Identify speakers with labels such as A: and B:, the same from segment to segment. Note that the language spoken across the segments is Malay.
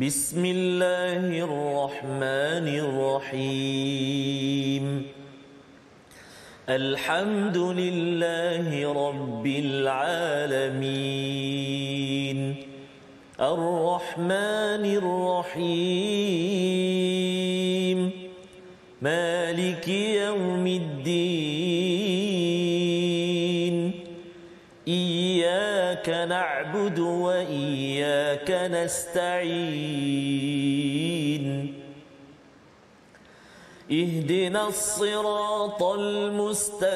A: بسم الله الرحمن الرحيم الحمد لله رب العالمين الرحمن الرحيم مالك يوم الدين إياك نعبد وإياك نستعين اهدنا الصراط المستقيم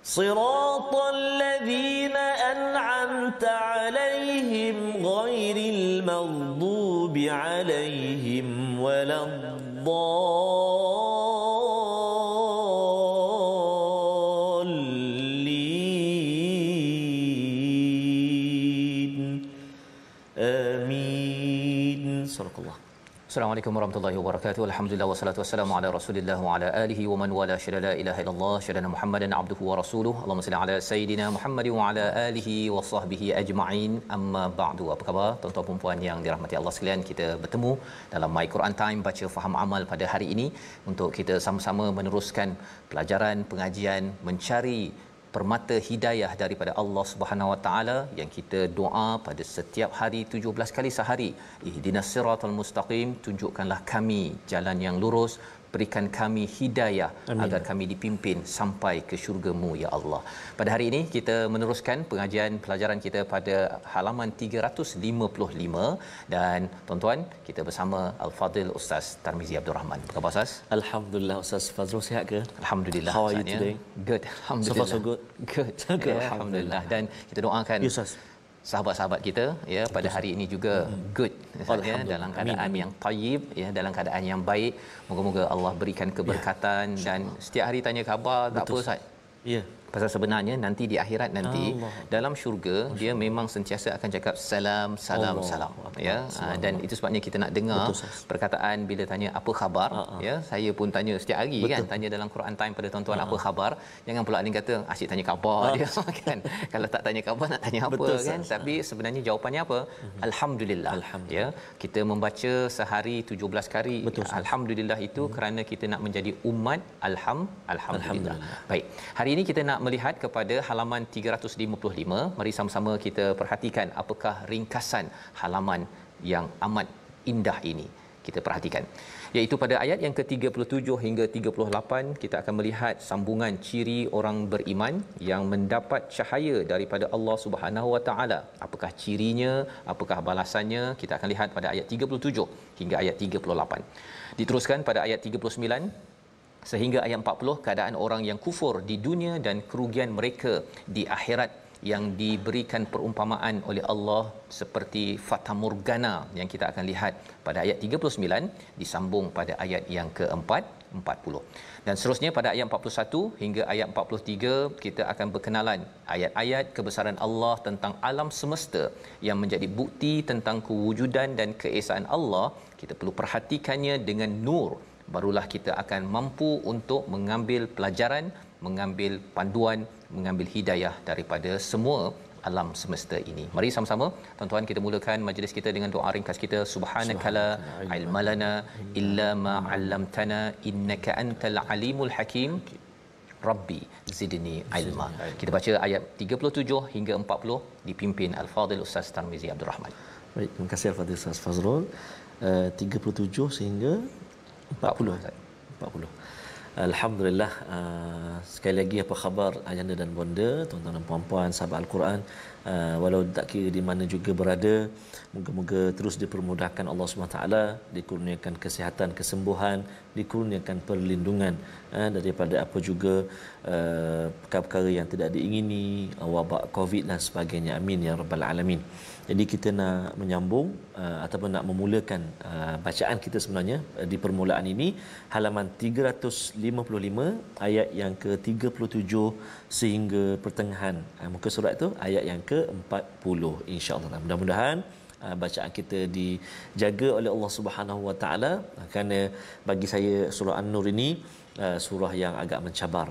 A: صراط الذين أنعمت عليهم غير المغضوب عليهم ولا الضالين آمين صدق الله.
B: Assalamualaikum warahmatullahi wabarakatuh. Alhamdulillah wassalatu wassalamu ala Rasulillah wa ala alihi wa man wala syada la ilaha illallah syadana Muhammadan abduhu wa rasuluhu. Allahumma salli ala sayidina Muhammad wa ala alihi wa sahbihi ajma'in. Amma ba'du. Apa khabar tuan-tuan dan puan yang dirahmati Allah sekalian? Kita bertemu dalam My Quran Time baca faham amal pada hari ini untuk kita sama-sama meneruskan pelajaran pengajian mencari permata hidayah daripada Allah Subhanahu Wa Taala yang kita doa pada setiap hari 17 kali sehari. Ihdinas siratal mustaqim, tunjukkanlah kami jalan yang lurus, berikan kami hidayah. Amin. Agar kami dipimpin sampai ke syurga-Mu ya Allah. Pada hari ini kita meneruskan pengajian pelajaran kita pada halaman 355 dan tuan-tuan kita bersama Al-Fadil Ustaz Tarmizi Abdul Rahman. Apa khabar Ustaz?
A: Alhamdulillah Ustaz Fazrul, sihat ke?
B: Alhamdulillah.
A: How are you today?
B: Good. Alhamdulillah.
A: So far so good.
B: Good.
A: Good.
B: Ya, Alhamdulillah. Dan kita doakan
A: Ustaz,
B: sahabat-sahabat kita ya pada hari ini juga good ya, dalam keadaan
A: Amin.
B: yang tayyib ya, dalam keadaan yang baik. Moga-moga Allah berikan keberkatan dan setiap hari tanya khabar. Tak apa Ustaz.
A: Ya.
B: Pasal sebenarnya nanti di akhirat nanti dalam syurga dia memang sentiasa akan cakap salam salam salam ya. Dan itu sebabnya kita nak dengar perkataan bila tanya apa khabar ya. Saya pun tanya setiap hari kan, tanya dalam Quran Time pada tuan-tuan apa khabar. Jangan pula ada kata asyik tanya khabar dia kan. Kalau tak tanya khabar nak tanya apa kan. Tapi sebenarnya jawapannya apa? Alhamdulillah. Ya. Kita membaca sehari 17 kali alhamdulillah itu kerana kita nak menjadi umat alhamdulillah. Baik. Hari ini kita nak melihat kepada halaman 355. Mari sama-sama kita perhatikan apakah ringkasan halaman yang amat indah ini. Kita perhatikan. Iaitu pada ayat yang ke-37 hingga 38 kita akan melihat sambungan ciri orang beriman yang mendapat cahaya daripada Allah Subhanahu Wa Taala. Apakah cirinya? Apakah balasannya? Kita akan lihat pada ayat 37 hingga ayat 38. Diteruskan pada ayat 39 sehingga ayat 40, keadaan orang yang kufur di dunia dan kerugian mereka di akhirat yang diberikan perumpamaan oleh Allah seperti fata morgana yang kita akan lihat pada ayat 39 disambung pada ayat yang ke-40 dan seterusnya pada ayat 41 hingga ayat 43 kita akan berkenalan ayat-ayat kebesaran Allah tentang alam semesta yang menjadi bukti tentang kewujudan dan keesaan Allah. Kita perlu perhatikannya dengan nur, barulah kita akan mampu untuk mengambil pelajaran, mengambil panduan, mengambil hidayah daripada semua alam semesta ini. Mari sama-sama tuan-tuan kita mulakan majlis kita dengan doa ringkas kita. Subhanakala ilmalana illa ma 'allamtana innaka antal alimul hakim. Rabbi zidni ilma. Kita baca ayat 37 hingga 40 dipimpin Al-Fadil Ustaz Tarmizi Abdul Rahman.
A: Baik, terima kasih Al-Fadil Ustaz Fazrul. 37 sehingga 40. Alhamdulillah. Sekali lagi apa khabar ayanda dan bonda, tuan-tuan dan puan-puan sahabat Al-Quran, walau tak kira di mana juga berada, moga-moga terus dipermudahkan Allah SWT, dikurniakan kesihatan, kesembuhan, dikurniakan perlindungan daripada apa juga perkara-perkara yang tidak diingini, wabak Covid dan sebagainya. Amin ya rabbal alamin. Jadi kita nak menyambung ataupun nak memulakan bacaan kita sebenarnya di permulaan ini halaman 355 ayat yang ke-37 sehingga pertengahan muka surat itu ayat yang ke-40 insya-Allah. Mudah-mudahan bacaan kita dijaga oleh Allah Subhanahu Wa Taala, kerana bagi saya surah An-Nur ini surah yang agak mencabar,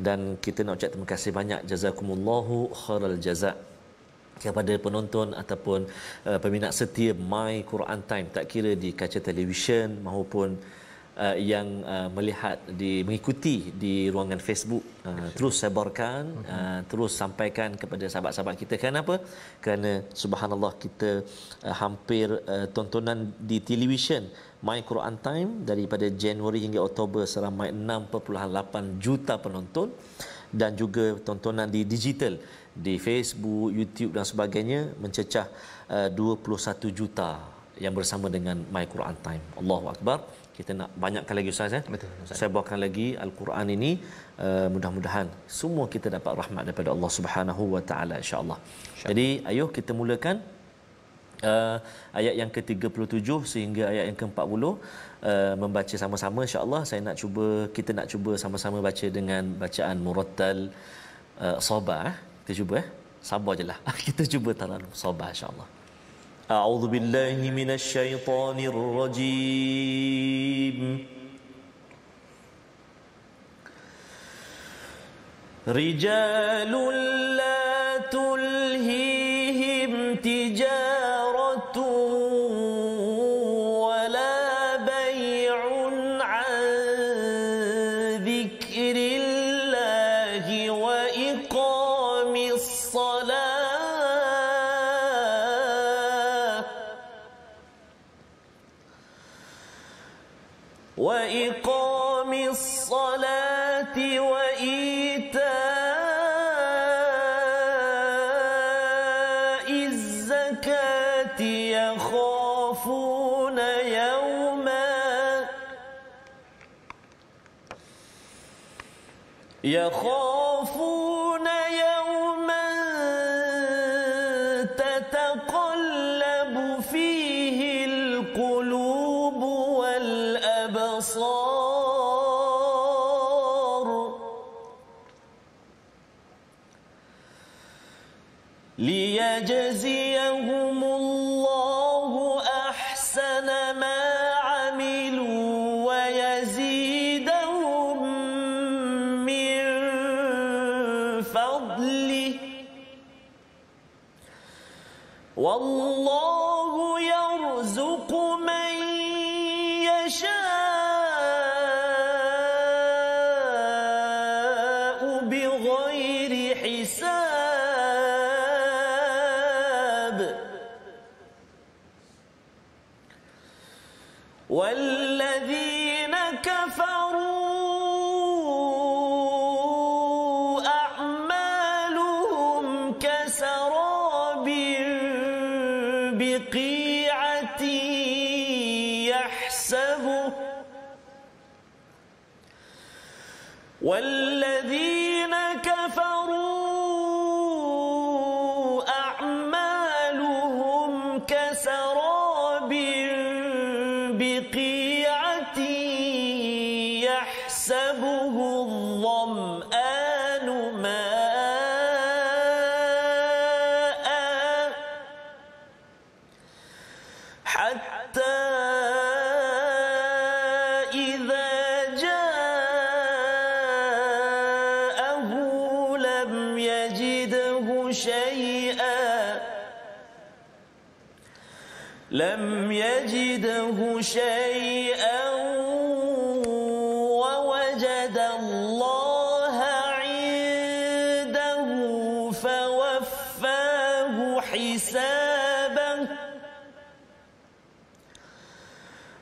A: dan kita nak ucap terima kasih banyak, jazakumullahu khairal jazaa kepada penonton ataupun peminat setia My Quran Time, tak kira di kaca televisyen maupun yang melihat mengikuti di ruangan Facebook, terus sebarkan, terus sampaikan kepada sahabat-sahabat kita. Kenapa? Kerana subhanallah kita hampir tontonan di televisyen My Quran Time daripada Januari hingga Oktober seramai 6.8 juta penonton, dan juga tontonan di digital di Facebook, YouTube dan sebagainya mencecah 21 juta yang bersama dengan My Quran Time. Allahu Akbar. Kita nak banyakkan lagi Ustaz,
B: Betul, Ustaz.
A: Saya bawakan lagi Al-Quran ini, mudah-mudahan semua kita dapat rahmat daripada Allah Subhanahu wa taala insya-Allah. Jadi ayuh kita mulakan ayat yang ke-37 sehingga ayat yang ke-40, membaca sama-sama insya-Allah. Kita nak cuba sama-sama baca dengan bacaan murattal sabar. Kita cuba sabar jelah. Kita cuba taranum sabar insya-Allah. A'udzu billahi minasy syaithanir rajim. Rijalun la tulhihim tijaratun wala bay'un 'an dzikrillahi wa iqamis salah وإقام الصلاة وإيتاء الزكاة يخافون يوما تتقلب فيه القلوب والأبصار ليجزيهم الله أحسن ما عملوا ويزيدهم من فضله والله يرزق من يشاء بغير حساب والذين كفروا أعمالهم كسراب بقيعة يحسبه والذين كفروا أعمالهم كسراب بقيعة يحسبه الظمآن ماء حتى إذا جاءه لم يجده شيئا ووجد الله عنده فوفاه حسابه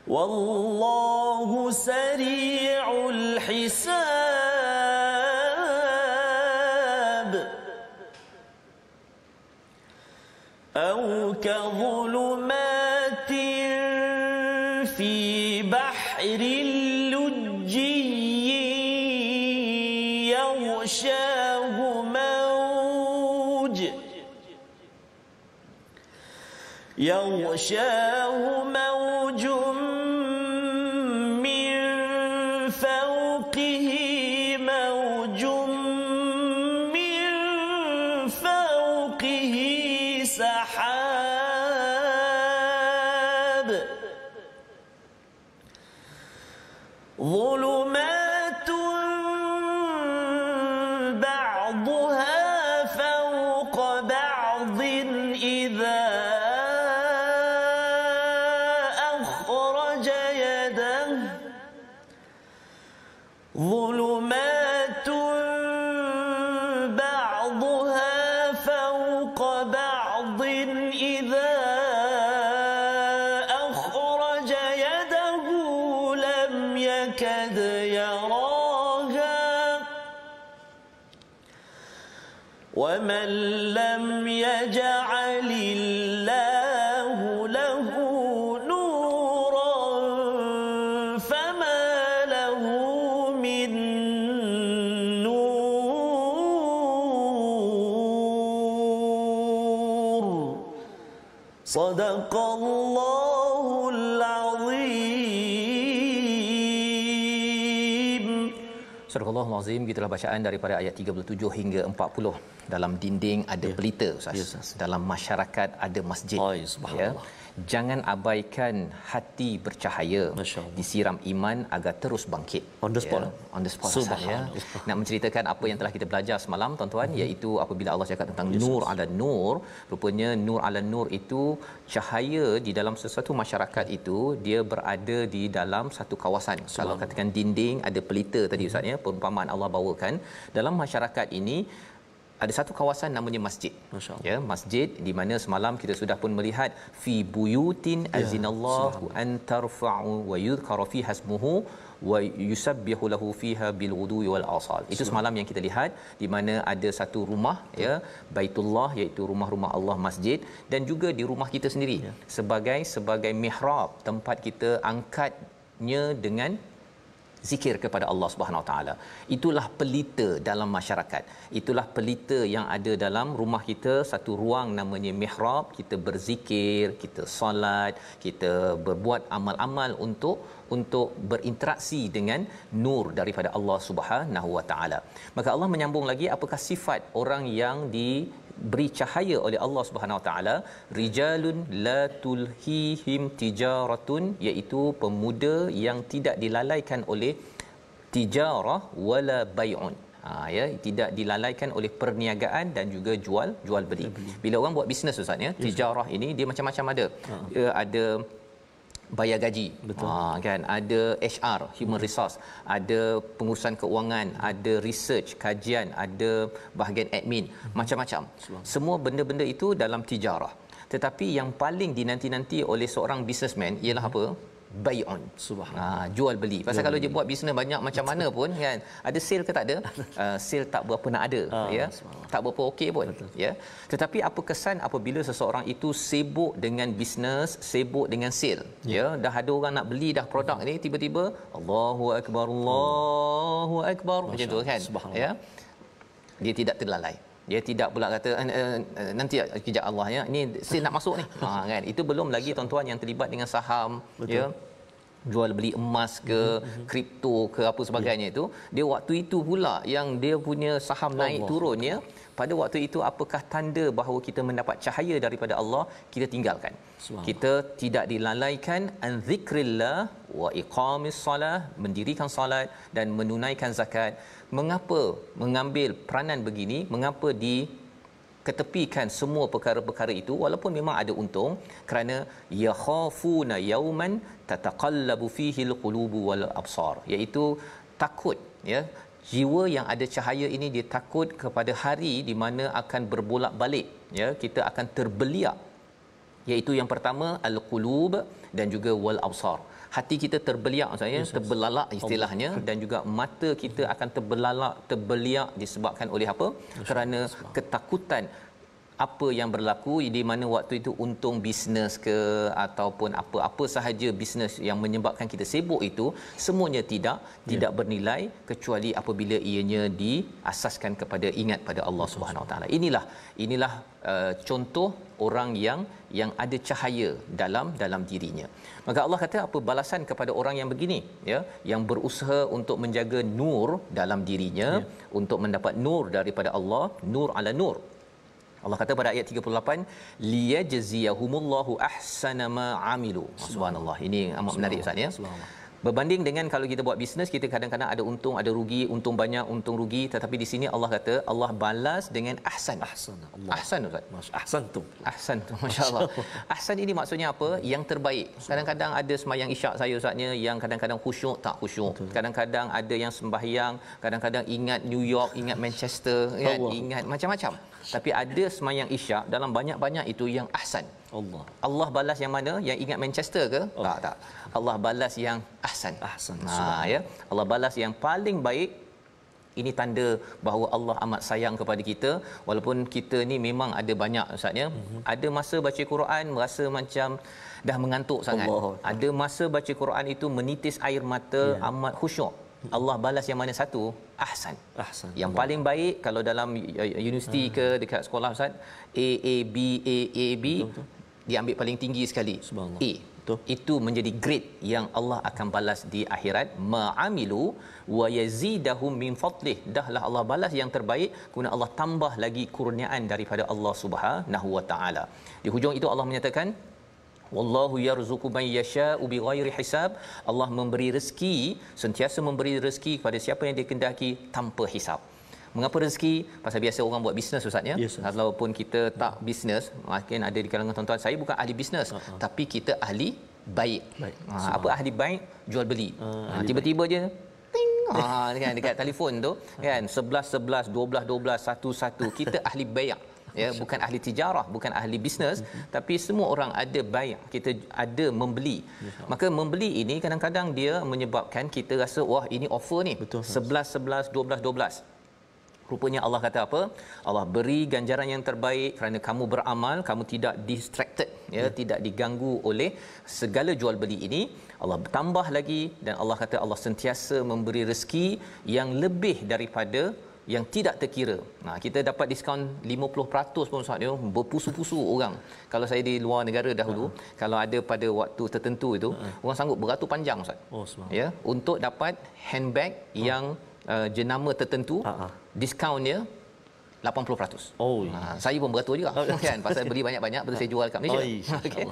A: والله سريع الحساب أو كظلمات في بحر لجي يغشاه موج من فوقه موج من فوقه سحاب ظلمات بعضها فوق بعض إذا أخرج يده ظلمات بعضها فوق بعض إذا أخرج يده لم يكد يراها ومن لم يجعل الله له نورا فما له من نور صدق الله العظيم.
B: Surah Al-Azim, gitulah bacaan daripada ayat 37 hingga 40. Dalam dinding ada pelita, Ustaz.
A: Yes, Ustaz.
B: Dalam masyarakat ada masjid.
A: Subhanallah.
B: Jangan abaikan hati bercahaya, disiram iman agar terus bangkit.
A: On the spot.
B: On the spot, Ustaz, ya. Nak menceritakan apa yang telah kita belajar semalam, tuan-tuan, iaitu apabila Allah cakap tentang nur ala nur, rupanya nur ala nur itu cahaya di dalam sesuatu masyarakat itu dia berada di dalam satu kawasan. Kalau katakan dinding ada pelita tadi, Ustaz, ya, perumpamaan Allah bawakan, dalam masyarakat ini ada satu kawasan namanya masjid. Ya, masjid di mana semalam kita sudah pun melihat fi buyutin azinallahu an tarfa'u wa yudhkara fiha ismuhu wa yusabbihu lahu fiha bil ghudwi wal asal. Itu semalam yang kita lihat, di mana ada satu rumah, ya, Baitullah, iaitu rumah-rumah Allah, masjid, dan juga di rumah kita sendiri sebagai mihrab, tempat kita angkatnya dengan zikir kepada Allah Subhanahu Wa Taala. Itulah pelita dalam masyarakat. Itulah pelita yang ada dalam rumah kita, satu ruang namanya mihrab, kita berzikir, kita solat, kita berbuat amal-amal untuk berinteraksi dengan nur daripada Allah Subhanahu Wa Taala. Maka Allah menyambung lagi, apakah sifat orang yang diberi cahaya oleh Allah Subhanahu Wa Taala? Rijalun la tulhihim tijaratun, iaitu pemuda yang tidak dilalaikan oleh tijarah wala bai'un. Ya, tidak dilalaikan oleh perniagaan dan juga jual beli. Bila orang buat bisnes, Ustaz, ya, tijarah ini dia macam-macam ada. Dia ada bayar gaji, kan, ada HR, human resource, ada pengurusan keuangan, ada research, kajian, ada bahagian admin, macam-macam. Semua benda-benda itu dalam tijarah. Tetapi yang paling dinanti-nanti oleh seorang businessman ialah apa? Bai'un. Jual beli. Pasal kalau dia buat bisnes banyak macam mana pun, kan, ada sale ke tak ada? Sale tak berapa nak ada, ya. Tak berapa okey pun, ya. Tetapi apa kesan apabila seseorang itu sibuk dengan bisnes, sibuk dengan sale, ya. Dah ada orang nak beli dah produk ni, tiba-tiba Allahu akbar, Allahu akbar, macam tu, kan, ya. Dia tidak terlalai. Dia tidak pula kata nanti kejap Allah, ya, ini sale nak masuk ni. Kan, itu belum lagi tuan-tuan yang terlibat dengan saham, ya, jual beli emas ke, kripto ke, apa sebagainya, itu dia waktu itu pula yang dia punya saham naik turun, ya. Pada waktu itu apakah tanda bahawa kita mendapat cahaya daripada Allah? Kita tinggalkan. Kita tidak dilalaikan an zikrillah wa iqamis salah, mendirikan salat dan menunaikan zakat. Mengapa mengambil peranan begini? Mengapa diketepikan semua perkara-perkara itu walaupun memang ada untung? Kerana yakhafuna yauman tataqallabu fihi alqulubu wal absar, iaitu takut, ya, jiwa yang ada cahaya ini dia takut kepada hari di mana akan berbolak-balik, ya, kita akan terbeliak, iaitu yang pertama al-qulub dan juga wal absar. Hati kita terbeliak, maksudnya terbelalak istilahnya, dan juga mata kita akan terbeliak disebabkan oleh apa? Kerana ketakutan apa yang berlaku di mana waktu itu untung bisnes ke ataupun apa-apa sahaja bisnes yang menyebabkan kita sibuk itu semuanya tidak bernilai kecuali apabila ianya diasaskan kepada ingat pada Allah Subhanahu Wa Taala. Inilah contoh orang yang ada cahaya dalam dirinya. Maka Allah kata apa balasan kepada orang yang begini, ya, yang berusaha untuk menjaga nur dalam dirinya, untuk mendapat nur daripada Allah, nur ala nur. Allah kata pada ayat 38, liyajziyahumullahu ahsana ma amilu. Subhanallah. Ini amat menarik, Ustaz, ya. Berbanding dengan kalau kita buat bisnes, kita kadang-kadang ada untung, ada rugi, untung banyak, untung rugi, tetapi di sini Allah kata Allah balas dengan ahsan.
A: Ahsan.
B: Ahsan Ustaz.
A: Ahsan tu.
B: Masya-Allah. Ahsan ini maksudnya apa? Yang terbaik. Kadang-kadang ada sembahyang isyak saya Ustaznya yang kadang-kadang khusyuk tak khusyuk. Betul. Kadang-kadang ada yang sembahyang, kadang-kadang ingat New York, ingat Manchester, kan? Ingat macam-macam. Tapi ada sembahyang isyak dalam banyak-banyak itu yang ahsan. Allah balas yang mana? Yang ingat Manchester ke? Tak. Allah balas yang ahsan. Ya. Allah balas yang paling baik. Ini tanda bahawa Allah amat sayang kepada kita. Walaupun kita ni memang ada banyak Ustaznya. Ada masa baca Quran merasa macam dah mengantuk sangat. Ada masa baca Quran itu menitis air mata, amat khusyuk. Allah balas yang mana satu? Ahsan. Yang paling baik kalau dalam universiti ke dekat sekolah Ustaz, A B dia ambil paling tinggi sekali. A. Itu menjadi grade yang Allah akan balas di akhirat. Ma'amilu wa yazidahum min fadlih. Dahlah Allah balas yang terbaik, kemudian Allah tambah lagi kurniaan daripada Allah Subhanahu wa taala. Di hujung itu Allah menyatakan wallahu yarzuqu man yasha'u bighairi hisab. Allah memberi rezeki, sentiasa memberi rezeki kepada siapa yang dia kehendaki tanpa hisab. Mengapa rezeki? Pasal biasa orang buat bisnes Ustaz ya. Walaupun kita tak bisnes, mungkin ada di kalangan tuan-tuan, saya bukan ahli bisnes, tapi kita ahli baik. Apa ahli baik? Jual beli. Tiba-tiba je ting kan dekat telefon tu kan 11 12 1 kita ahli baik. Ya, bukan ahli tijarah, bukan ahli bisnes, tapi semua orang ada baik, kita ada membeli. Maka membeli ini kadang-kadang dia menyebabkan kita rasa wah ini offer ni. 11 12. Rupanya Allah kata apa? Allah beri ganjaran yang terbaik kerana kamu beramal, kamu tidak distracted, tidak diganggu oleh segala jual beli ini. Allah bertambah lagi dan Allah kata Allah sentiasa memberi rezeki yang lebih daripada yang tidak terkira. Kita dapat diskaun 50% pun Ustaz, berpusu-pusu orang. Kalau saya di luar negara dahulu, kalau ada pada waktu tertentu itu, orang sanggup beratur panjang Ustaz. Ya, untuk dapat handbag yang jenama tertentu, diskaunnya 80%. Saya pun beratur juga kan, pasal beli banyak-banyak betul saya jual kat Malaysia. Okay.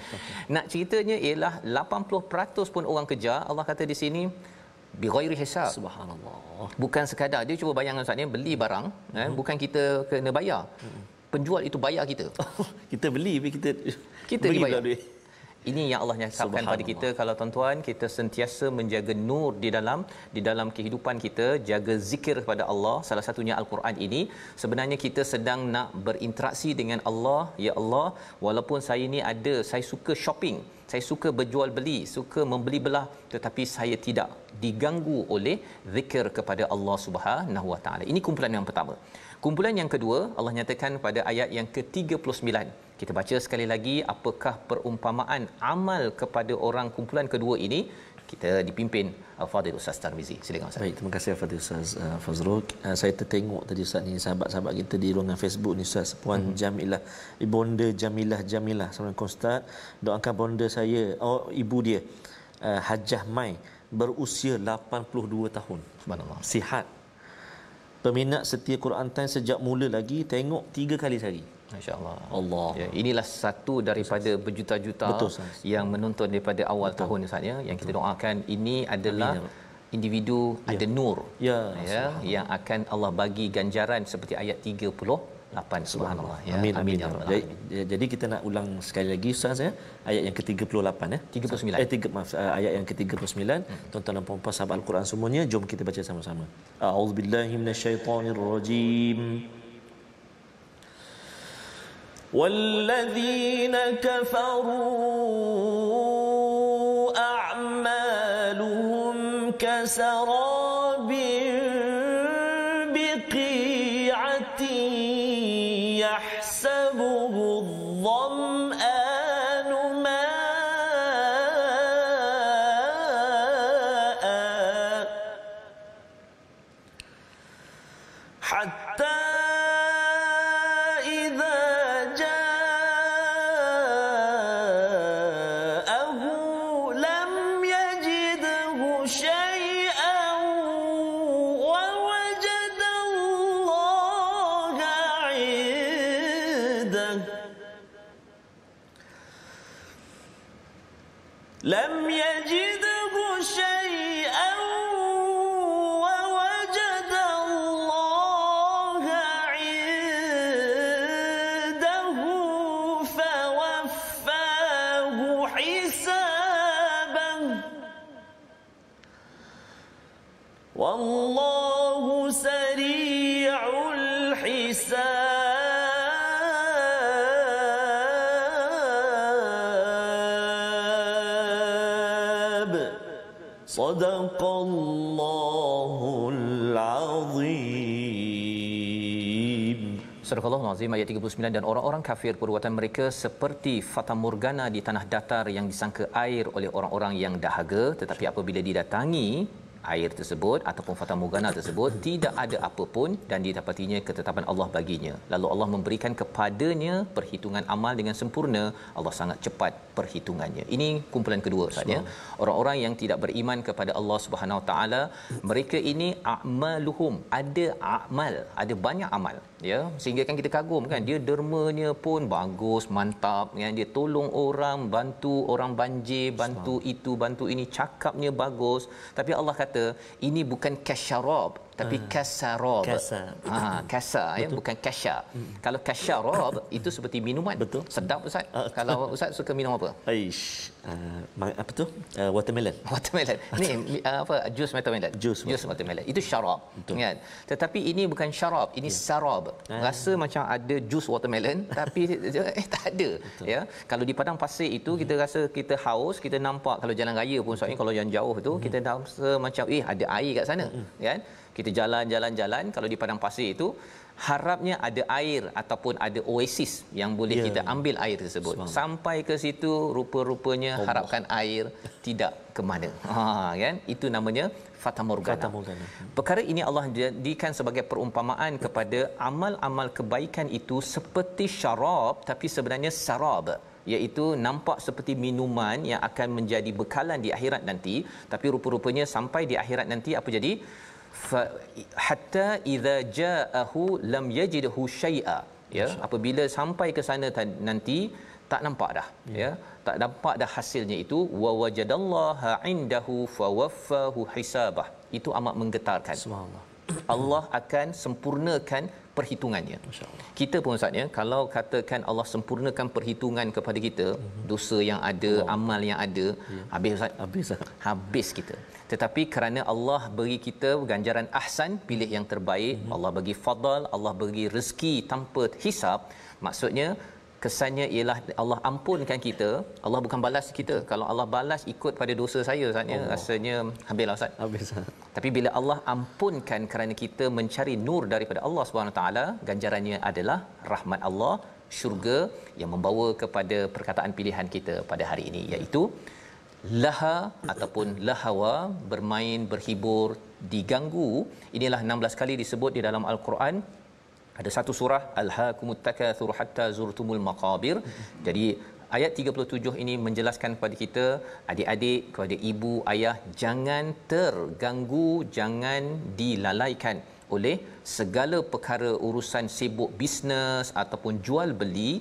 B: Nak ceritanya ialah 80% pun orang kejar. Allah kata di sini bighairi hisab.
A: Subhanallah.
B: Bukan sekadar dia cuba bayangkan Ustaz ni beli barang, bukan kita kena bayar. Penjual itu bayar kita.
A: Kita beli
B: kita dibayar. Ini yang Allah nyatakan pada kita, kalau tuan-tuan kita sentiasa menjaga nur di dalam kehidupan kita, jaga zikir kepada Allah, salah satunya Al-Quran ini. Sebenarnya kita sedang nak berinteraksi dengan Allah. Ya Allah, walaupun saya ni saya suka shopping, saya suka berjual beli, suka membeli belah, tetapi saya tidak diganggu oleh zikir kepada Allah Subhanahu wa taala. Ini kumpulan yang pertama. Kumpulan yang kedua, Allah nyatakan pada ayat yang ke-39. Kita baca sekali lagi apakah perumpamaan amal kepada orang kumpulan kedua ini. Kita dipimpin Al-Fadhil Ustaz Tarmizi. Silakan Ustaz.
A: Baik, terima kasih Al-Fadhil Ustaz Fazrul. Saya tertengok tadi Ustaz ni, sahabat-sahabat kita di ruangan Facebook ni Ustaz, Puan Jamilah, Bonda Jamilah Assalamualaikum Ustaz. Doakan bonda saya, ibu dia Hajah Mai, berusia 82 tahun.
B: Subhanallah.
A: Sihat. Peminat setia Quran Time sejak mula lagi, tengok 3 kali sehari.
B: Masya-Allah.
A: Allah.
B: Ya, inilah satu daripada berjuta-juta yang menonton daripada awal tahun Ustaz ya. Yang kita doakan ini adalah individu ada nur. Ya, yang akan Allah bagi ganjaran seperti ayat 38. Subhanallah. Ya.
A: Amin. Jadi kita nak ulang sekali lagi Ustaz ya. Ayat yang ke-38 ya.
B: 39.
A: Ayat yang ke-39. Tuan-tuan dan puan-puan sahabat Al-Quran semuanya, jom kita baca sama-sama. A'udzubillahi minasyaitonirrajim. والذين كفروا أعمالهم كسراب بقيعة يحسبه الظمآن ماء حتى لم يجده شيئا Sadaqallahul azim.
B: Surah Al-Azim ayat 39, dan orang-orang kafir perbuatan mereka seperti fatamorgana di tanah datar yang disangka air oleh orang-orang yang dahaga, tetapi apabila didatangi air tersebut ataupun fatamorgana tersebut tidak ada apa pun dan didapatinya ketetapan Allah baginya, lalu Allah memberikan kepadanya perhitungan amal dengan sempurna. Allah sangat cepat perhitungannya. Ini kumpulan kedua Ustaz ya. Orang-orang yang tidak beriman kepada Allah Subhanahu Wa Taala, mereka ini a'maluhum, ada amal, ada banyak amal ya, sehingga kan kita kagum kan, dia dermanya pun bagus, mantap kan, dia tolong orang, bantu orang banjir, bantu itu bantu ini, cakapnya bagus, tapi Allah kata ini bukan kasyarab tapi kasarab. Kasar ya, bukan kasya. Kalau kasyarab itu seperti minuman.
A: Betul.
B: Sedap Ustaz. Kalau Ustaz suka minum apa?
A: Apa tu? Watermelon.
B: Watermelon. Ni apa? Jus watermelon. Jus watermelon. Itu syarab. Kan? Tetapi ini bukan syarab, ini sarab. Rasa macam ada jus watermelon tapi tak ada. Betul. Ya. Kalau di padang pasir itu kita rasa kita haus, kita nampak kalau jalan raya pun soalnya kalau yang jauh tu kita rasa macam ada air kat sana, kan? Kita jalan-jalan kalau di padang pasir itu harapnya ada air ataupun ada oasis yang boleh kita ambil air tersebut. Sampai ke situ rupa-rupanya harapkan air tidak ke mana. Kan? Itu namanya fatamorgana. Perkara ini Allah jadikan sebagai perumpamaan kepada amal-amal kebaikan itu seperti syarab tapi sebenarnya sarab, iaitu nampak seperti minuman yang akan menjadi bekalan di akhirat nanti, tapi rupa-rupanya sampai di akhirat nanti apa jadi? Hatta idza ja'ahu lam yajidhu syai'a, ya, apabila sampai ke sana nanti tak nampak dah, ya, tak nampak dah hasilnya itu. Wa wajadallaha indahu fawaffahu hisabah. Itu amat menggetarkan. Subhanallah. Allah akan sempurnakan perhitungannya. Kita pun Ustaz ya, kalau katakan Allah sempurnakan perhitungan kepada kita, dosa yang ada, amal yang ada, habis Ustaz. Habis kita. Tetapi kerana Allah beri kita ganjaran ahsan, pilih yang terbaik, Allah bagi fadal, Allah bagi rezeki tanpa hisab, maksudnya kesannya ialah Allah ampunkan kita. Allah bukan balas kita. Kalau Allah balas ikut pada dosa saya Ustaz ya, rasanya habislah Ustaz. Habis. Tapi bila Allah ampunkan kerana kita mencari nur daripada Allah Subhanahu taala, ganjarannya adalah rahmat Allah, syurga yang membawa kepada perkataan pilihan kita pada hari ini, iaitu laha ataupun lahawa, bermain, berhibur, diganggu. Inilah 16 kali disebut di dalam Al-Quran. Ada satu surah Alhaakumut Takatsur hatta zurtumul maqabir. Jadi ayat 37 ini menjelaskan kepada kita, adik-adik, kepada ibu, ayah, jangan terganggu, jangan dilalaikan oleh segala perkara urusan sibuk bisnes ataupun jual beli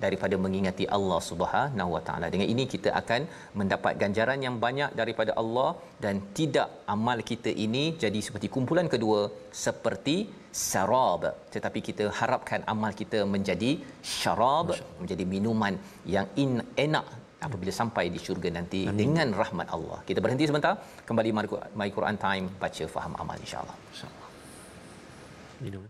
B: daripada mengingati Allah Subhanahu Wa Taala. Dengan ini kita akan mendapat ganjaran yang banyak daripada Allah, dan tidak amal kita ini jadi seperti kumpulan kedua seperti sarab, tetapi kita harapkan amal kita menjadi syarab, menjadi minuman yang enak apabila sampai di syurga nanti. Amin. Dengan rahmat Allah. Kita berhenti sebentar, kembali My Quran Time, baca faham amal insya-Allah. Insya-Allah. Minum.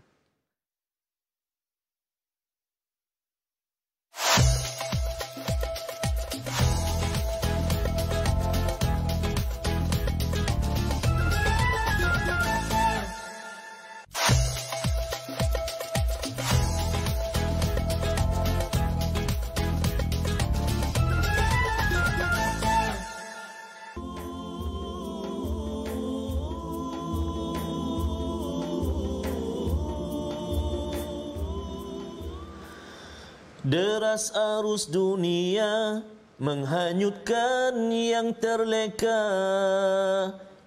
A: Deras arus dunia menghanyutkan yang terleka,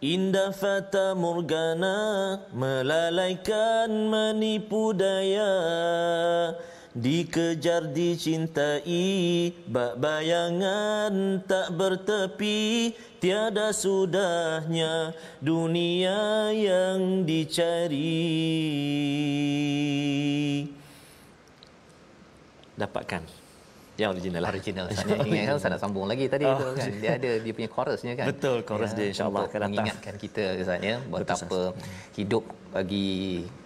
A: indah fata morgana melalaikan menipu daya, dikejar dicintai bak bayangan tak bertepi, tiada sudahnya dunia yang dicari. Dapatkan Yang original lah.
B: Original. Saya ingat kan saya nak sambung lagi tadi tu kan. Dia ada dia punya chorusnya kan.
A: Betul, chorus dia insya-Allah akan datang.
B: Mengingatkan kita Ustaz ya betapa hidup bagi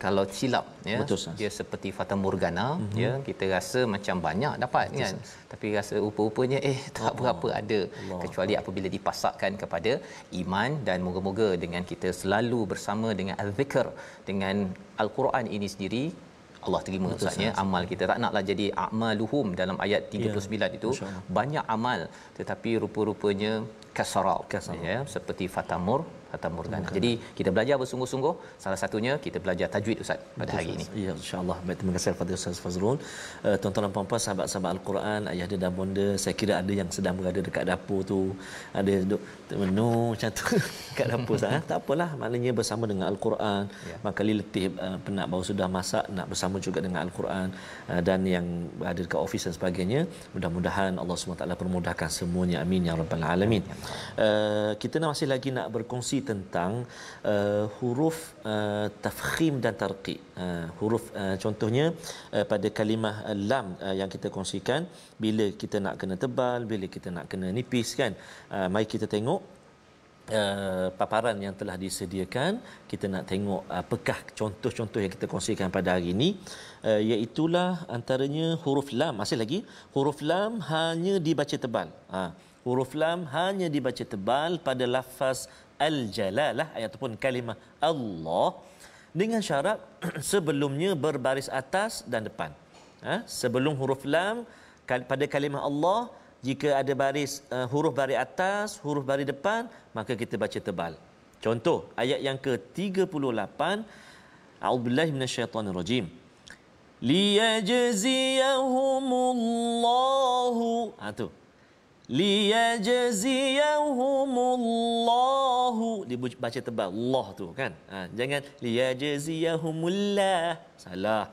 B: kalau silap ya.
A: Betul,
B: dia seperti fata morgana ya. Kita rasa macam banyak dapat kan. Tapi rasa rupa-rupanya tak berapa ada kecuali apabila dipasakkan kepada iman, dan moga-moga dengan kita selalu bersama dengan al-zikr, dengan al-Quran ini sendiri, Allah terima Ustaznya amal kita. Tak naklah jadi a'maluhum dalam ayat 39 itu banyak amal tetapi rupa-rupanya kasarab ya, seperti fata morgana. Jadi kita belajar bersungguh-sungguh, salah satunya kita belajar tajwid Ustaz pada hari ini.
A: Ya, insya-Allah. Baik, terima kasih kepada Ustaz Fazrul. Tuan-tuan dan puan-puan, sahabat-sahabat Al-Quran, ayah dan bonda, saya kira ada yang sedang berada dekat dapur tu, ada duduk menu macam tu dekat dapur Ustaz. Tak apalah, maknanya bersama dengan Al-Quran. Makali letih penat baru sudah masak, nak bersama juga dengan Al-Quran, dan yang ada dekat office dan sebagainya, mudah-mudahan Allah SWT permudahkan semuanya, amin ya rabbal alamin. Kita masih lagi nak berkongsi tentang huruf tafkhim dan tarqiq. Huruf contohnya pada kalimah lam yang kita kongsikan, bila kita nak kena tebal, bila kita nak kena nipis kan. Mari kita tengok paparan yang telah disediakan. Kita nak tengok apakah contoh-contoh yang kita kongsikan pada hari ini, iaitulah antaranya huruf lam. Masih lagi huruf lam hanya dibaca tebal. Huruf lam hanya dibaca tebal pada lafaz al-jalalah ataupun kalimah Allah, dengan syarat sebelumnya berbaris atas dan depan. Sebelum huruf lam pada kalimah Allah, jika ada baris huruf baris atas, huruf baris depan, maka kita baca tebal. Contoh ayat yang ke-38, a'udzubillahi minasyaitonirrajim, liyajziyahumullahu, tu liyajziyahumullahu, dibaca tebal Allah tu kan. Jangan liyajziyahumullah, salah.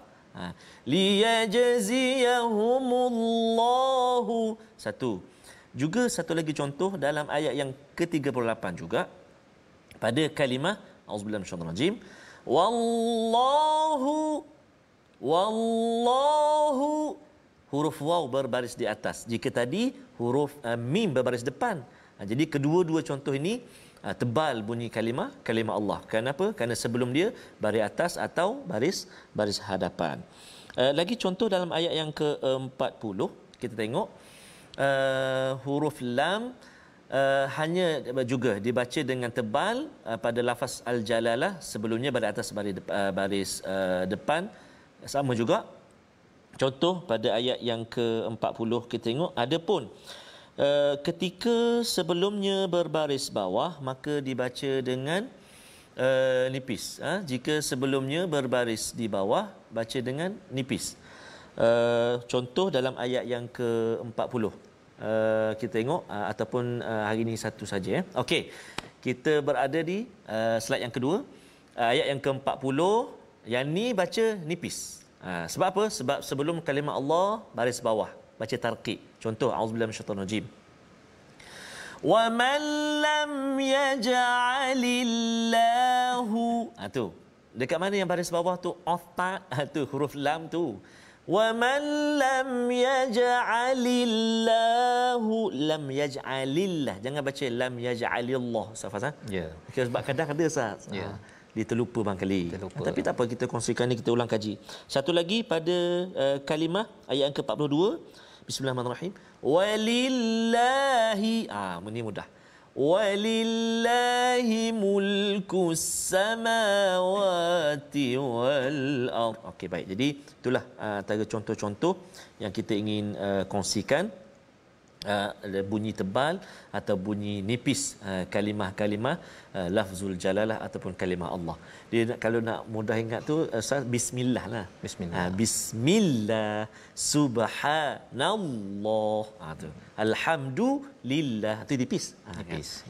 A: Liyajziyahumullahu. Satu. Juga satu lagi contoh dalam ayat yang ke-38 juga, pada kalimah auzubillahi minasyaitonir rajim, wallahu, huruf waw berbaris di atas. Jika tadi huruf mim berbaris depan. Jadi kedua-dua contoh ini tebal bunyi kalimah Allah. Kenapa? Kerana sebelum dia baris atas atau baris hadapan. Lagi contoh dalam ayat yang ke-40, kita tengok huruf lam hanya juga dibaca dengan tebal pada lafaz al-jalalah, sebelumnya baris atas baris depan. Sama juga contoh pada ayat yang ke-40, kita tengok adapun ketika sebelumnya berbaris bawah maka dibaca dengan nipis. Jika sebelumnya berbaris di bawah, baca dengan nipis. Contoh dalam ayat yang ke-40, kita tengok ataupun hari ini satu saja. Okey, kita berada di slide yang kedua, ayat yang ke-40. Yang ni baca nipis. Sebab apa? Sebab sebelum kalimah Allah baris bawah, baca tarqiq. Contoh auzubillahi minasyaitonir rajim, wa man lam yaj'alillahu. Tu dekat mana yang baris bawah tu? Ofta tu huruf lam tu. Wa man lam yaj'alillahu, lam yaj'alillah, jangan baca lam yaj'alillah. Ustaz, ya. Sebab kadang ada Ustaz, dia terlupa barangkali. Tapi tak apa, kita kongsikan ni, kita ulang kaji. Satu lagi pada kalimah ayat yang ke-42, bismillahirrahmanirrahim, walillahi, ini mudah, walillahi mulkus samawati wal ard. Okey, baik. Jadi itulah antara contoh-contoh yang kita ingin kongsikan. Bunyi tebal atau bunyi nipis kalimah-kalimah lafzul jalalah ataupun kalimah Allah. Dia kalau nak mudah ingat tu bismillah lah. Bismillah, subhanallah, tu alhamdulillah, tu nipis. Kan?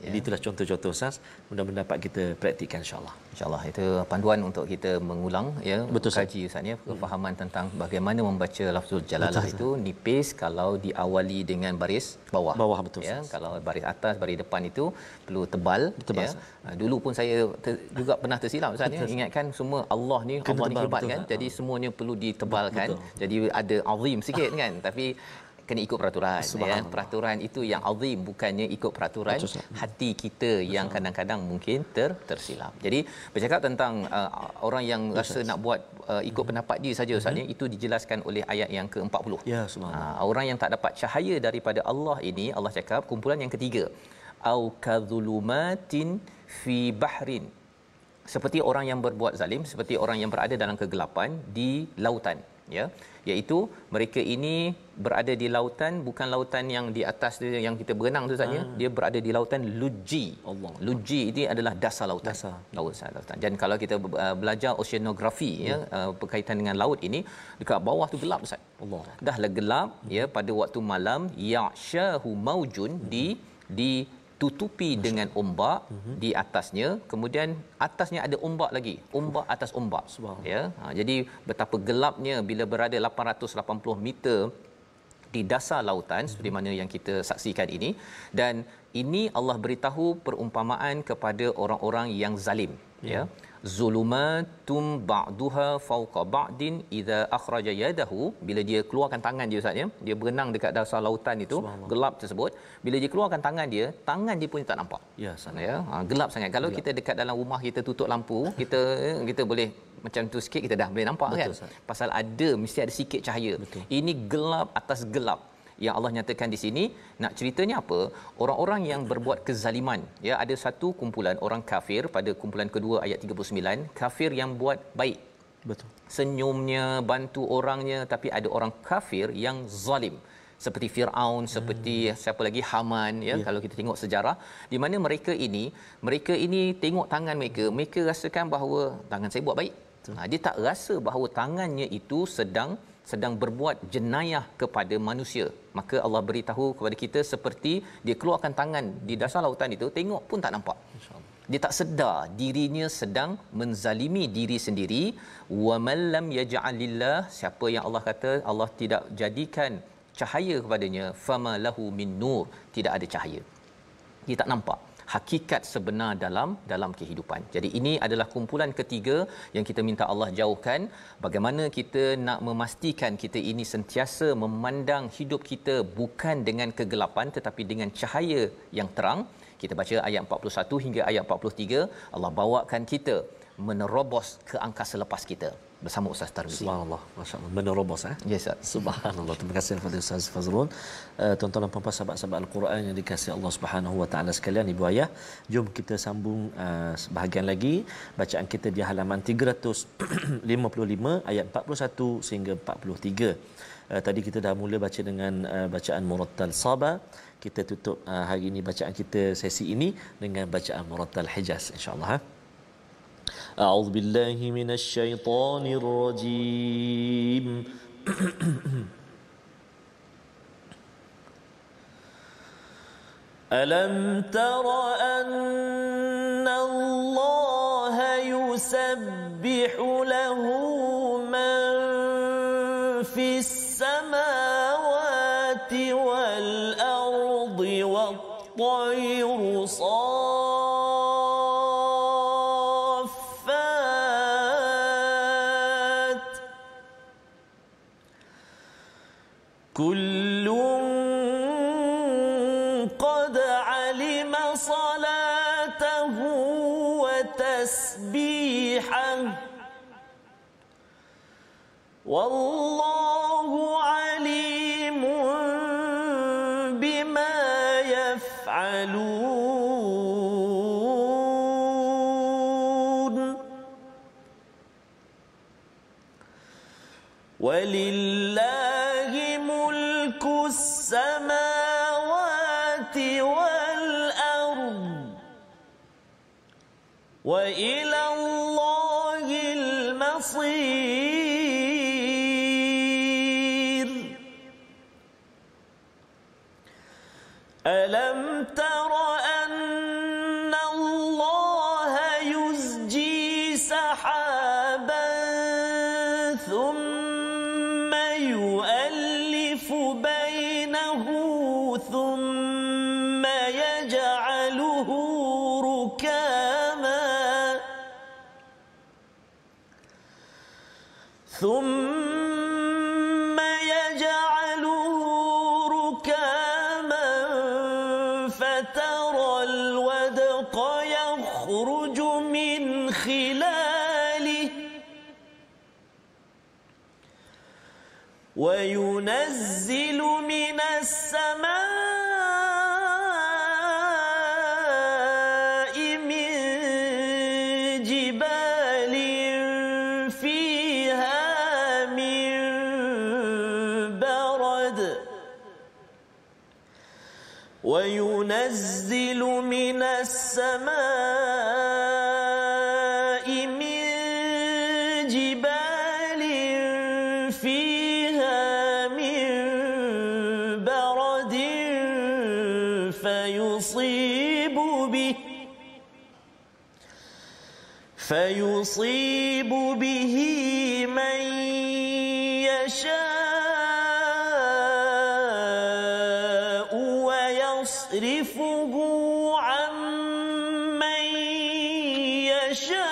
A: Jadi itulah contoh-contoh Ustaz, mudah-mudahan dapat kita praktikkan insya-Allah.
B: Insya-Allah itu panduan untuk kita mengulang kaji Ustaz ya, kefahaman tentang bagaimana membaca lafzul jalalah. Betul, itu nipis kalau diawali dengan baris bawah. Betul. Ya, kalau baris atas, baris depan itu perlu tebal. Ya. Dulu pun saya juga pernah tersilap Ustaz ya. Ingatkan semua Allah ni hebat kan. Jadi semuanya perlu ditebalkan. Jadi ada azim sikit kan. Tapi kena ikut peraturan ya. Peraturan itu yang azim, bukannya ikut peraturan hati kita yang kadang-kadang mungkin tersilap. Jadi bercakap tentang orang yang rasa nak buat ikut pendapat dia saja Ustaz, itu dijelaskan oleh ayat yang ke-40.
A: Ya, subhanallah.
B: Orang yang tak dapat cahaya daripada Allah ini, Allah cakap kumpulan yang ketiga, au kadzulumatin fi bahrin, seperti orang yang berbuat zalim, seperti orang yang berada dalam kegelapan di lautan, ya, iaitu mereka ini berada di lautan, bukan lautan yang di atas dia yang kita berenang tu saja, dia berada di lautan lujji. Lujji ini adalah dasar lautan. Lautan. Dan kalau kita belajar oceanografi ya, berkaitan dengan laut ini, dekat bawah tu gelap Ustaz. Dah lah gelap ya, pada waktu malam, ya'shahu maujun, ditutupi dengan ombak di atasnya, kemudian atasnya ada ombak lagi, ombak atas ombak ya. Jadi betapa gelapnya bila berada 880 meter di dasar lautan seperti mana yang kita saksikan ini. Dan ini Allah beritahu perumpamaan kepada orang-orang yang zalim ya. Zulumatum ba'duha fawqa ba'din idza akhraja yadahu, bila dia keluarkan tangan dia Ustaz ya, dia berenang dekat dasar lautan itu gelap tersebut, bila dia keluarkan tangan dia pun tak nampak ya, gelap sangat. Kalau kita dekat dalam rumah, kita tutup lampu, kita boleh macam tu sikit, kita dah boleh nampak. Betul, kan Ustaz. Pasal mesti ada sikit cahaya. Betul. Ini gelap atas gelap yang Allah nyatakan di sini. Nak ceritanya apa? Orang-orang yang berbuat kezaliman ya, ada satu kumpulan orang kafir pada kumpulan kedua ayat 39, kafir yang buat baik. Betul. Senyumnya, bantu orangnya, tapi ada orang kafir yang zalim. Seperti Firaun, seperti siapa lagi, Haman ya. Kalau kita tengok sejarah, di mana mereka ini tengok tangan mereka rasakan bahawa tangan saya buat baik. Dia tak rasa bahawa tangannya itu sedang berbuat jenayah kepada manusia. Maka Allah beritahu kepada kita, seperti dia keluarkan tangan di dasar lautan itu, tengok pun tak nampak. Dia tak sedar dirinya sedang menzalimi diri sendiri. Wa man lam yaj'alillah, siapa yang Allah kata Allah tidak jadikan cahaya kepadanya, fama lahu min nur, tidak ada cahaya. Dia tak nampak hakikat sebenar dalam kehidupan. Jadi ini adalah kumpulan ketiga yang kita minta Allah jauhkan. Bagaimana kita nak memastikan kita ini sentiasa memandang hidup kita bukan dengan kegelapan tetapi dengan cahaya yang terang. Kita baca ayat 41 hingga ayat 43, Allah bawakan kita menerobos ke angkasa lepas kita bersama Ustaz Tarmizi.
A: Subhanallah, masya-Allah, menerobos
B: Yes, Ustaz.
A: Subhanallah. Terima kasih kepada Ustaz Fazrul. Tuan-tuan dan puan-puan sahabat-sahabat Al-Quran yang dikasihi Allah Subhanahu wa taala sekalian, ibu ayah, jom kita sambung sebahagian lagi bacaan kita di halaman 355 ayat 41 sehingga 43. Tadi kita dah mula baca dengan bacaan Murattal Sabah. Kita tutup hari ini bacaan kita sesi ini dengan bacaan Murattal Hijaz, insya-Allah. أعوذ بالله من الشيطان الرجيم ألم تر أن الله يسبح له من في السماوات والأرض والطير كل قد علم صلاته وتسبيحه والله عليم بما يفعلون ولله ملك السماوات والأرض وإلى الله المصير ألم تر أن الله يزجي سحابا ثم يؤلف بينه ثم يجعله ركاما ثم يجعله وينزل من السماء من جبال فيها من برد وينزل من السماء من جبال فيها من برد فيصيب به من يشاء ويصرفه عن من يشاء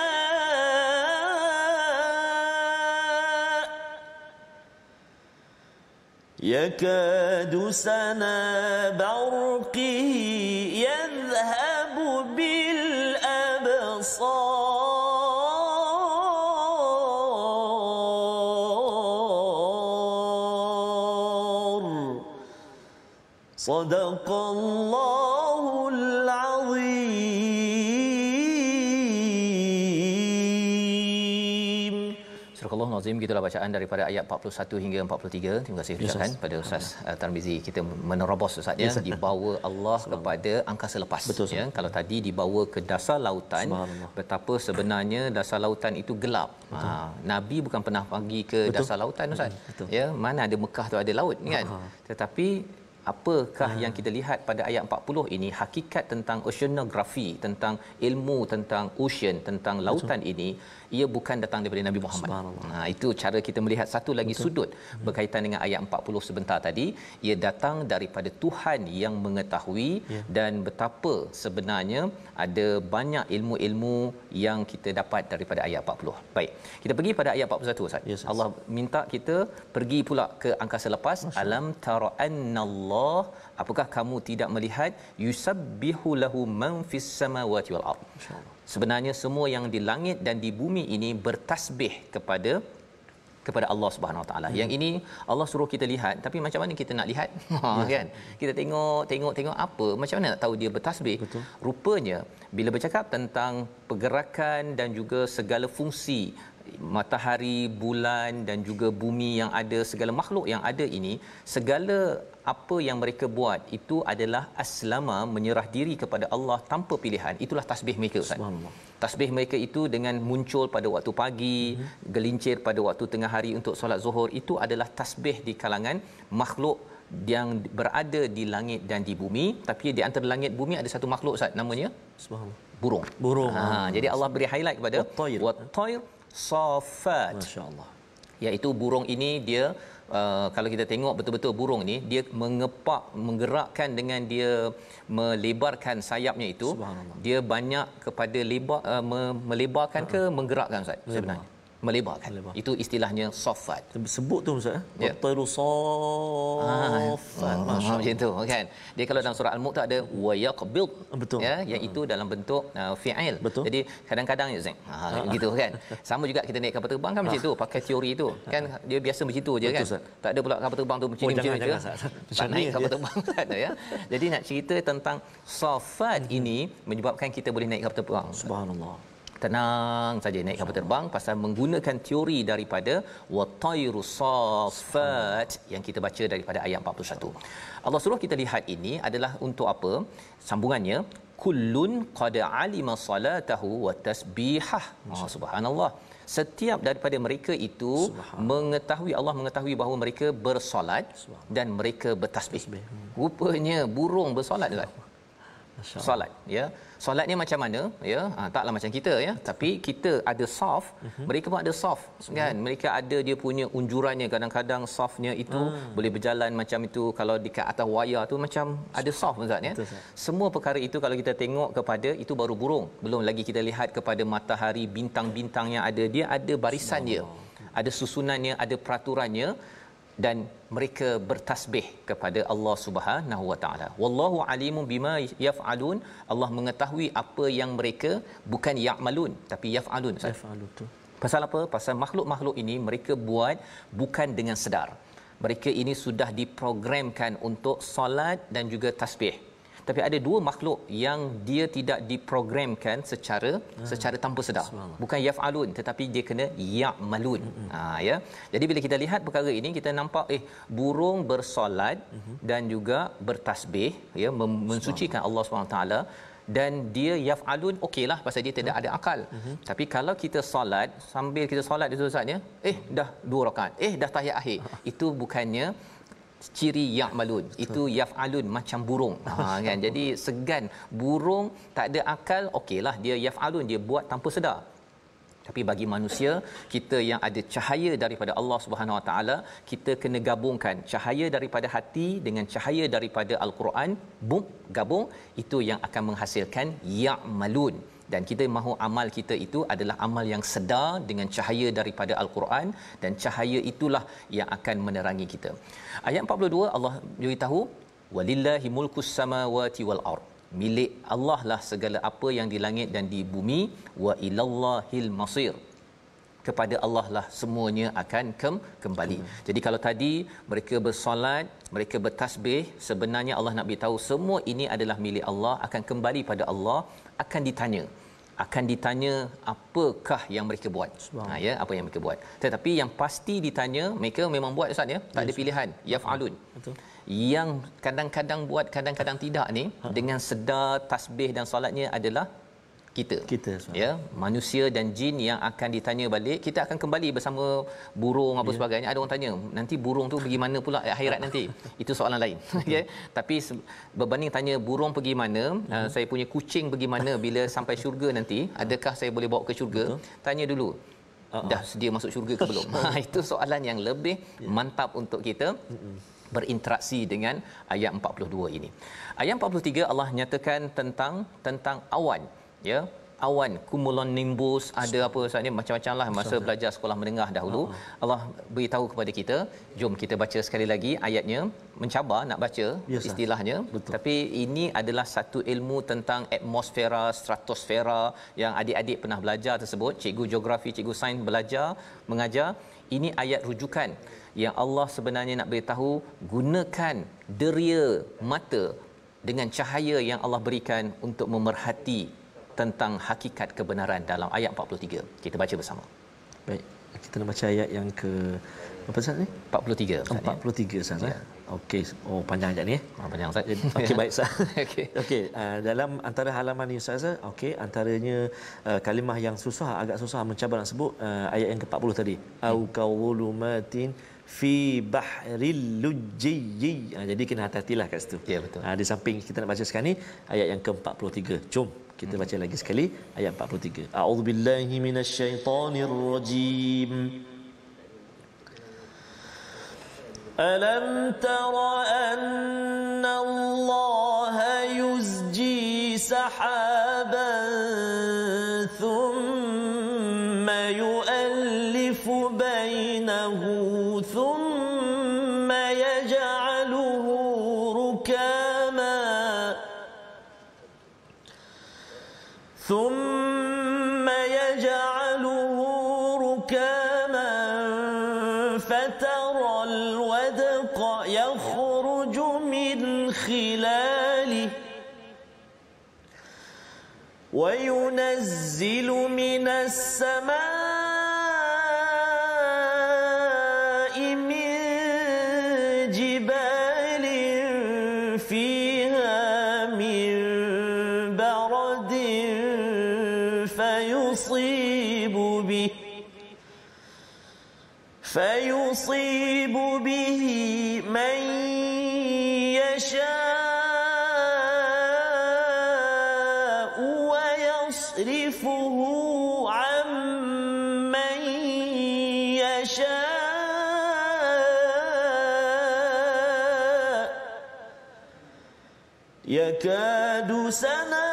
A: يكاد سنا برقه يذهب بالأبصار صدق الله العظيم.
B: Surah Al-Azim, gitulah bacaan daripada ayat 41 hingga 43. Terima kasih ucapkan pada Ustaz Tarmizi. Kita menerobos Ustaz ya, dibawa Allah kepada angkasa lepas.
A: Betul,
B: ya. Kalau tadi dibawa ke dasar lautan, betapa sebenarnya dasar lautan itu gelap. Nabi bukan pernah pergi ke dasar lautan Ustaz. Ya, mana ada Mekah tu ada laut kan. Tetapi apakah yang kita lihat pada ayat 40 ini, hakikat tentang oceanografi, tentang ilmu tentang ocean, tentang lautan ini, ia bukan datang daripada Nabi Muhammad. Itu cara kita melihat satu lagi sudut berkaitan dengan ayat 40 sebentar tadi. Ia datang daripada Tuhan yang mengetahui dan betapa sebenarnya ada banyak ilmu-ilmu yang kita dapat daripada ayat 40. Baik, kita pergi pada ayat 41 Ustaz. Allah minta kita pergi pula ke angkasa lepas. Alam tara annallah, apakah kamu tidak melihat, yusabbihu lahu man fis samawati wal ard. Sebenarnya semua yang di langit dan di bumi ini bertasbih kepada Allah Subhanahu Wa Taala. Yang ini Allah suruh kita lihat, tapi macam mana kita nak lihat? Kan? Kita tengok apa? Macam mana nak tahu dia bertasbih?
A: Betul.
B: Rupanya bila bercakap tentang pergerakan dan juga segala fungsi matahari, bulan dan juga bumi yang ada, segala makhluk yang ada ini, segala apa yang mereka buat itu adalah aslama, menyerah diri kepada Allah tanpa pilihan. Itulah tasbih mereka Ustaz. Tasbih mereka itu dengan muncul pada waktu pagi, gelincir pada waktu tengah hari untuk solat zuhur, itu adalah tasbih di kalangan makhluk yang berada di langit dan di bumi. Tapi di antara langit bumi ada satu makhluk Ustaz, namanya burung. Jadi Allah beri highlight kepada wat-tayr safat, masya-Allah, iaitu burung ini dia kalau kita tengok betul-betul burung ni dia menggerakkan dengan dia melebarkan sayapnya itu, dia banyak kepada melebarkan ke menggerakkan Ustaz sebenarnya? Melebarkan. Itu istilahnya safat.
A: Sebut tu Ustaz, wat-tayru saffat.
B: Macam tu kan. Dia kalau dalam surah Al-Mulk ada wa yaqbid, ya, iaitu dalam bentuk fi'il. Jadi kadang-kadang gitu kan. Sama juga kita naik kapal terbang kan macam tu, pakai teori tu. Kan dia biasa macam tu je kan. Tak ada pula kapal terbang tu macam je. Tak naik kapal terbang tak ada ya. Jadi nak cerita tentang safat ini menyebabkan kita boleh naik kapal terbang.
A: Subhanallah.
B: Tenang saja naik kapal terbang pasal menggunakan teori daripada wat-tayru saffat yang kita baca daripada ayat 41. Allah suruh kita lihat ini adalah untuk apa? Sambungannya, kullun qad alima salatahu wa tasbihah. Subhanallah. Setiap daripada mereka itu mengetahui, Allah mengetahui bahawa mereka bersolat dan mereka bertasbih. Rupanya burung bersolat Ustaz. Solat ya, solatnya macam mana ya, taklah macam kita ya, tapi kita ada saf, mereka pun ada saf kan, mereka ada dia punya unjurannya, kadang-kadang safnya itu boleh berjalan macam itu, kalau dekat atas wayar tu macam ada saf Ustaz ya. Semua perkara itu kalau kita tengok kepada itu baru burung, belum lagi kita lihat kepada matahari, bintang-bintang yang ada, dia ada barisan dia, ada susunannya, ada peraturannya, dan mereka bertasbih kepada Allah Subhanahu Wa Taala. Wallahu alimun bima yaf'alun. Allah mengetahui apa yang mereka bukan ya'malun tapi yaf'alun. Pasal apa? Pasal makhluk-makhluk ini mereka buat bukan dengan sedar. Mereka ini sudah diprogramkan untuk solat dan juga tasbih. Tapi ada dua makhluk yang dia tidak diprogramkan secara tanpa sedar. Bukan yaf'alun, tetapi dia kena ya'malun. Ya. Jadi bila kita lihat perkara ini, kita nampak burung bersolat dan juga bertasbih, ya, mensucikan Allah SWT, dan dia yaf'alun, okeylah pasal dia tidak ada akal. Tapi kalau kita solat, sambil kita solat itu Ustaznya, dah 2 rakaat, dah tahiyat akhir, itu bukannya ciri ya'malun, itu yaf'alun, macam burung. Kan, jadi segan burung tak ada akal, okeylah dia yaf'alun, dia buat tanpa sedar. Tapi bagi manusia, kita yang ada cahaya daripada Allah Subhanahu Wa Taala, kita kena gabungkan cahaya daripada hati dengan cahaya daripada Al-Quran, gabung, itu yang akan menghasilkan ya'malun. Dan kita mahu amal kita itu adalah amal yang sedar dengan cahaya daripada Al-Quran, dan cahaya itulah yang akan menerangi kita. Ayat 42 Allah beritahu, walillahi mulkus samawati wal ard, milik Allah lah segala apa yang di langit dan di bumi, wa ilallahil masir, kepada Allah lah semuanya akan kembali. Jadi kalau tadi mereka bersolat, mereka bertasbih, sebenarnya Allah nak beritahu semua ini adalah milik Allah, akan kembali pada Allah, akan ditanya apakah yang mereka buat. Ya, apa yang mereka buat. Tetapi yang pasti ditanya, mereka memang buat Ustaz, ya, tak ada pilihan, yaf'alun. Betul. Yang kadang-kadang buat, kadang-kadang tidak ni, dengan sedar tasbih dan solatnya adalah kita ya, manusia dan jin yang akan ditanya balik. Kita akan kembali bersama burung apa sebagainya. Ada orang tanya, nanti burung tu pergi mana pula akhirat nanti? Itu soalan lain. Okay? Tapi berbanding tanya burung pergi mana, saya punya kucing pergi mana bila sampai syurga nanti, adakah saya boleh bawa ke syurga? Tanya dulu, dah sedia masuk syurga ke belum? Itu soalan yang lebih mantap untuk kita berinteraksi dengan ayat 42 ini. Ayat 43 Allah nyatakan tentang awan, ya, awan, cumulonimbus, ada apa Ustaz ni, macam-macam lah masa belajar sekolah menengah dahulu. Allah beritahu kepada kita. Jom kita baca sekali lagi ayatnya, mencabar nak baca istilahnya. Betul. Tapi ini adalah satu ilmu tentang atmosfera, stratosfera yang adik-adik pernah belajar tersebut. Cikgu geografi, cikgu sains belajar, mengajar. Ini ayat rujukan yang Allah sebenarnya nak beritahu, gunakan deria mata dengan cahaya yang Allah berikan untuk memerhati tentang hakikat kebenaran dalam ayat 43. Kita baca bersama.
A: Baik, kita nak baca ayat yang ke apa Ustaz ni?
B: 43 Ustaz.
A: 43 Ustaz. Ya. Okey. Oh, panjang ayat ni ya.
B: Panjang Ustaz.
A: Okey, baik Ustaz.
B: Okey.
A: Dalam antara halaman ni Ustaz, okey, antaranya kalimah yang susah, agak susah mencabar nak sebut, ayat yang ke-40 tadi. Au qawlumatin fi bahril lujji. Jadi kena hati-hatilah kat situ.
B: Ya, betul.
A: Di samping kita nak baca sekarang ni ayat yang ke-43. Jom kita baca lagi sekali ayat 43. A'udzubillahi minasyaitonirrajim. Alam tara anna Allah yuzji sahaban thumma yu'allifu bainahu thumma yaj'aluhu rukama فترى الودق يخرج من خلاله وينزل من السماء من جبال فيها من برد فيصيب به من يشاء ويصرفه عن من يشاء يكاد سنا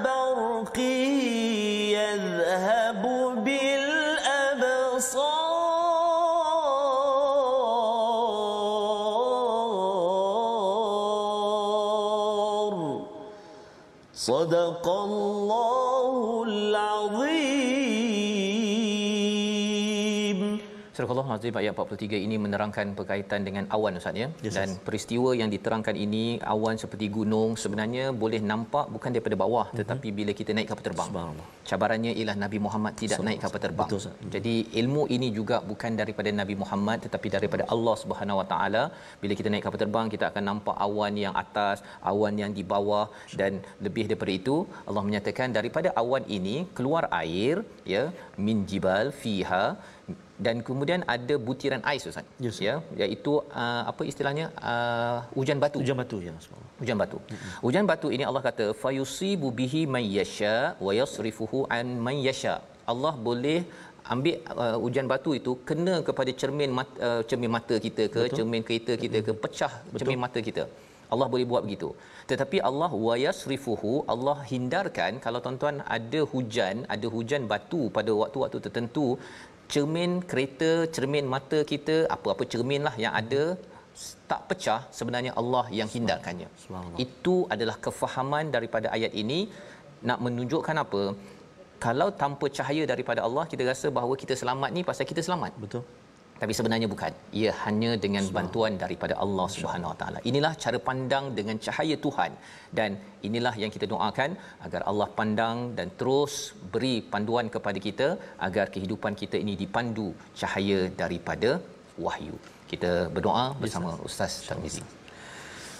A: برقه يذهب بالأبصار صدق الله العظيم.
B: Surah Al-Azim ayat 43 ini menerangkan berkaitan dengan awan Ustaz ya.
A: Yes,
B: dan peristiwa yang diterangkan ini, awan seperti gunung sebenarnya boleh nampak bukan daripada bawah tetapi bila kita naik kapal terbang. Cabarannya ialah Nabi Muhammad tidak naik kapal terbang.
A: Betul,
B: jadi ilmu ini juga bukan daripada Nabi Muhammad tetapi daripada Allah Subhanahu Wa Taala. Bila kita naik kapal terbang kita akan nampak awan yang atas, awan yang di bawah, dan lebih daripada itu Allah menyatakan daripada awan ini keluar air ya, min jibal fiha, dan kemudian ada butiran ais Ustaz.
A: Yes.
B: Ya, iaitu apa istilahnya, hujan batu.
A: Hujan batu ya.
B: Hujan batu. Hujan batu ini Allah kata fayusibu bihi may yasha wa yasrifuhu an man yasha. Allah boleh ambil hujan batu itu kena kepada cermin mata kita ke, betul, cermin kereta kita ke, pecah, betul, cermin mata kita. Allah boleh buat begitu. Tetapi Allah wayasrifuhu, Allah hindarkan kalau tuan-tuan ada hujan batu pada waktu-waktu tertentu, cermin kereta, cermin mata kita, apa-apa cermin lah yang ada tak pecah, sebenarnya Allah yang hindarkannya. Itu adalah kefahaman daripada ayat ini nak menunjukkan apa? Kalau tanpa cahaya daripada Allah kita rasa bahawa kita selamat ni pasal kita selamat.
A: Betul.
B: Tapi sebenarnya bukan. Ia hanya dengan bantuan daripada Allah Subhanahu Wa Taala. Inilah cara pandang dengan cahaya Tuhan, dan inilah yang kita doakan agar Allah pandang dan terus beri panduan kepada kita agar kehidupan kita ini dipandu cahaya daripada wahyu. Kita berdoa bersama Ustaz Tarmizi.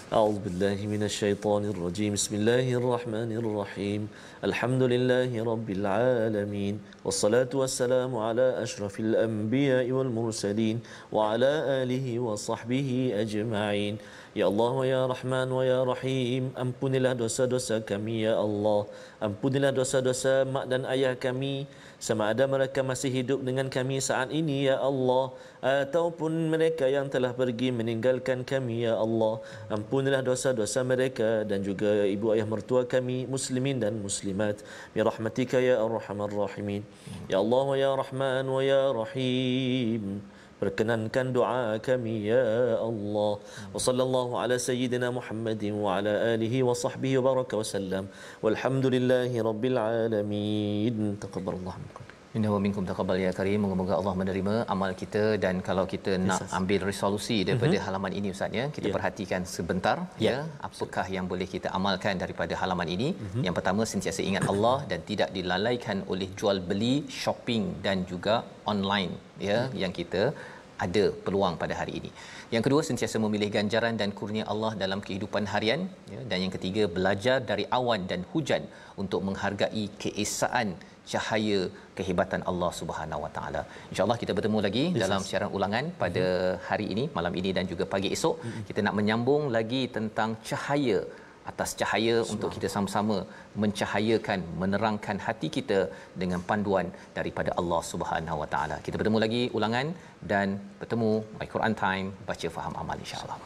A: أعوذ بالله من الشيطان الرجيم بسم الله الرحمن الرحيم الحمد لله رب العالمين والصلاة والسلام على أشرف الأنبياء والمرسلين وعلى آله وصحبه أجمعين Ya Allah wa ya Rahman wa ya Rahim, ampunilah dosa-dosa kami ya Allah. Ampunilah dosa-dosa mak dan ayah kami sama ada mereka masih hidup dengan kami saat ini ya Allah, ataupun mereka yang telah pergi meninggalkan kami ya Allah. Ampunilah dosa-dosa mereka dan juga ibu ayah mertua kami muslimin dan muslimat bi rahmatika ya arhamar rahimin. Ya Allah wa ya Rahman wa ya Rahim, perkenankan doa kami ya Allah. Wa sallallahu ala sayyidina Muhammadin wa ala alihi wa sahbihi wa baraka wa sallam. Walhamdulillahi rabbil alamin. Taqabbalallahu minkum.
B: Inna wa minkum taqabbal ya karim. Moga-moga Allah menerima amal kita, dan kalau kita nak ambil resolusi daripada halaman ini Ustaz ya, kita perhatikan sebentar ya, apakah yang boleh kita amalkan daripada halaman ini. Yang pertama, sentiasa ingat Allah dan tidak dilalaikan oleh jual beli, shopping dan juga online ya, yang kita ada peluang pada hari ini. Yang kedua, sentiasa memilih ganjaran dan kurnia Allah dalam kehidupan harian ya. Dan yang ketiga, belajar dari awan dan hujan untuk menghargai keesaan cahaya kehebatan Allah Subhanahu Wa Taala. Insya-Allah kita bertemu lagi dalam siaran ulangan pada hari ini, malam ini dan juga pagi esok. Kita nak menyambung lagi tentang cahaya atas cahaya untuk kita sama-sama mencahayakan, menerangkan hati kita dengan panduan daripada Allah Subhanahu Wa Taala. Kita bertemu lagi ulangan dan bertemu My Quran Time, baca faham amal insya-Allah.